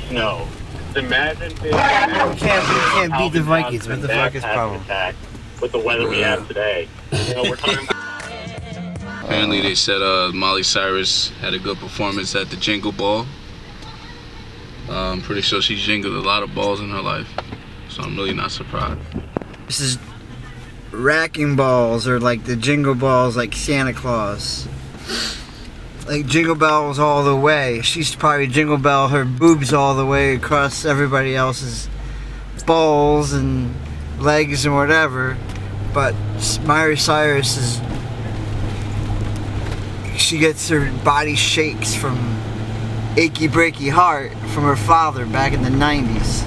snow. Imagine being You can't beat the Vikings. What's the Vikings problem? With the weather we have today. You know, we're talking about... Apparently they said Miley Cyrus had a good performance at the Jingle Ball. I'm pretty sure she jingled a lot of balls in her life, so I'm really not surprised. This is racking balls, or like the jingle balls like Santa Claus. Like jingle bells all the way. She's probably jingle bell her boobs all the way across everybody else's balls and legs and whatever. But Miley Cyrus is... she gets her body shakes from achy breaky heart from her father back in the 90s.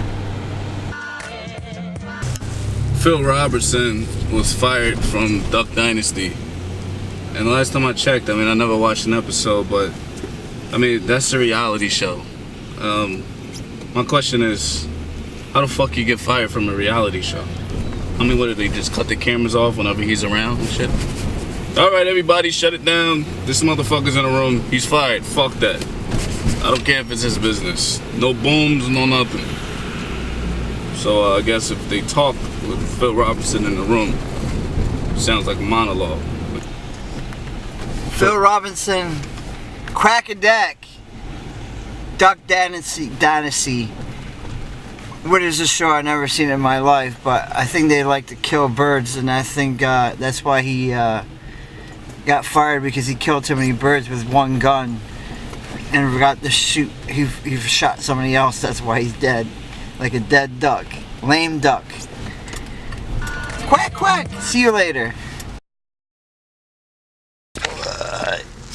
Phil Robertson was fired from Duck Dynasty. And the last time I checked, I mean, I never watched an episode, but I mean, that's a reality show. My question is, how the fuck you get fired from a reality show? I mean, what, did they just cut the cameras off whenever he's around and shit? Alright, everybody, shut it down. This motherfucker's in the room. He's fired. Fuck that. I don't care if it's his business. No booms, no nothing. So I guess if they talk with Phil Robertson in the room, sounds like a monologue. Phil Robinson, crack a deck. Duck Dynasty. What is this show? I've never seen it in my life, but I think they like to kill birds, and I think that's why he got fired, because he killed too many birds with one gun and forgot to shoot. He shot somebody else. That's why he's dead, like a dead duck, lame duck. Quack quack. See you later.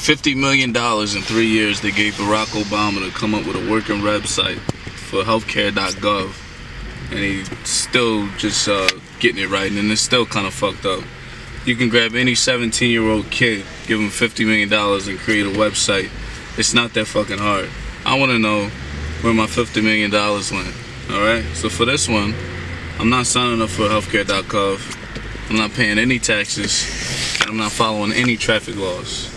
$50 million in 3 years they gave Barack Obama to come up with a working website for Healthcare.gov, and he's still just getting it right, and it's still kind of fucked up. You can grab any 17-year-old kid, give him $50 million and create a website. It's not that fucking hard. I want to know where my $50 million went, alright? So for this one, I'm not signing up for Healthcare.gov, I'm not paying any taxes, and I'm not following any traffic laws.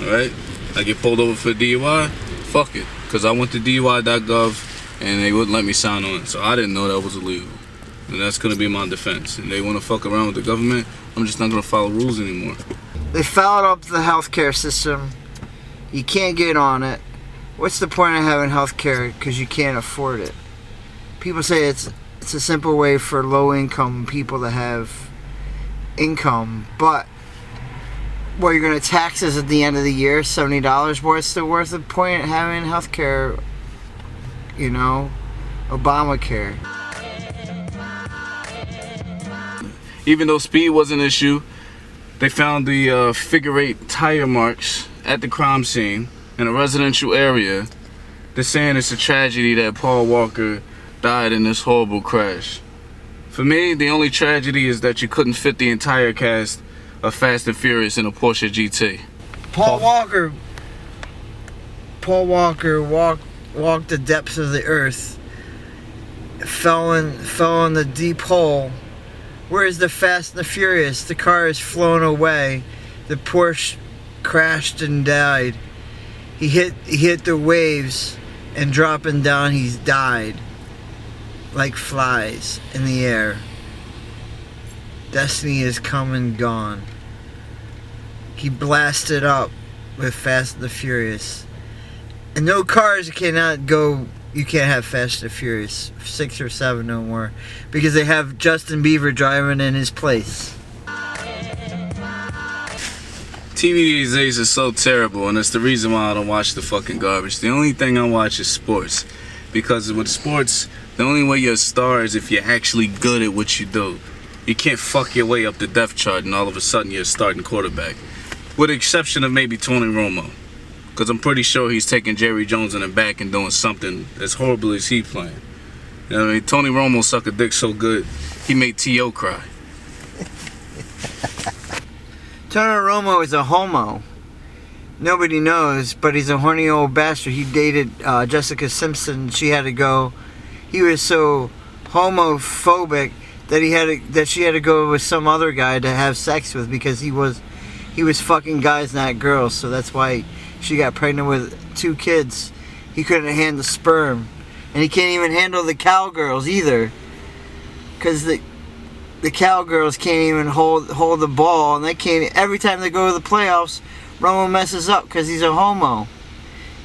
Alright? I get pulled over for DUI? Fuck it. Because I went to DUI.gov and they wouldn't let me sign on. So I didn't know that was illegal. And that's going to be my defense. And they want to fuck around with the government, I'm just not going to follow rules anymore. They fouled up the healthcare system. You can't get on it. What's the point of having healthcare? Because you can't afford it. People say it's a simple way for low-income people to have income, but well, you're going to tax us at the end of the year, $70. What's the worth of point of having health care? You know, Obamacare. Even though speed was an issue, they found the figure-8 tire marks at the crime scene in a residential area. They're saying it's a tragedy that Paul Walker died in this horrible crash. For me, the only tragedy is that you couldn't fit the entire cast of Fast and Furious in a Porsche GT. Paul Walker walked the depths of the earth, fell in the deep hole. Where's the Fast and the Furious? The car is flown away. The Porsche crashed and died. He hit the waves, and dropping down, he's died like flies in the air. Destiny is come and gone. He blasted up with Fast and the Furious. And no cars cannot go, you can't have Fast and Furious 6 or 7 no more, because they have Justin Bieber driving in his place. TV these days is so terrible, and it's the reason why I don't watch the fucking garbage. The only thing I watch is sports, because with sports, the only way you're a star is if you're actually good at what you do. You can't fuck your way up the depth chart and all of a sudden you're a starting quarterback. With the exception of maybe Tony Romo. Because I'm pretty sure he's taking Jerry Jones in the back and doing something as horrible as he playing. You know what I mean? Tony Romo sucked a dick so good, he made T.O. cry. Tony Romo is a homo. Nobody knows, but he's a horny old bastard. He dated Jessica Simpson. She had to go. He was so homophobic that she had to go with some other guy to have sex with, because he was fucking guys, not girls. So that's why she got pregnant with 2 kids. He couldn't handle sperm. And he can't even handle the Cowgirls either. Because the Cowgirls can't even hold the ball. And they can't. Every time they go to the playoffs, Romo messes up because he's a homo.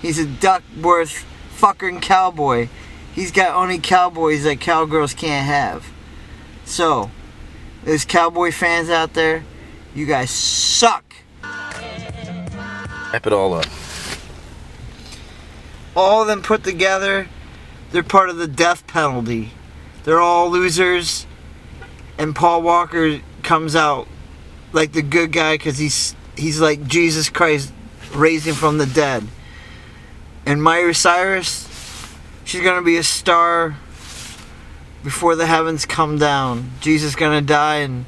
He's a Duckworth fucking cowboy. He's got only cowboys that Cowgirls can't have. So, there's cowboy fans out there. You guys suck. Wrap it all up. All of them put together, they're part of the death penalty. They're all losers. And Paul Walker comes out like the good guy because he's like Jesus Christ raising from the dead. And Miley Cyrus, she's going to be a star before the heavens come down. Jesus is going to die and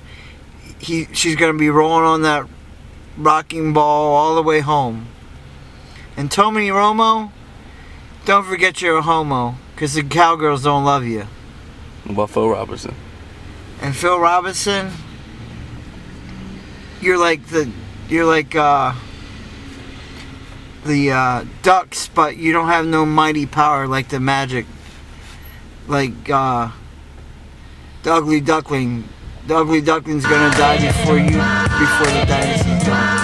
she's going to be rolling on that rocking ball all the way home. And Tony Romo, don't forget you're a homo because the Cowgirls don't love you. What about Phil Robertson? And Phil Robertson, you're like the Ducks, but you don't have no mighty power like the Magic. Like the Ugly Duckling. The Ugly Duckling's gonna die before the dynasty's done.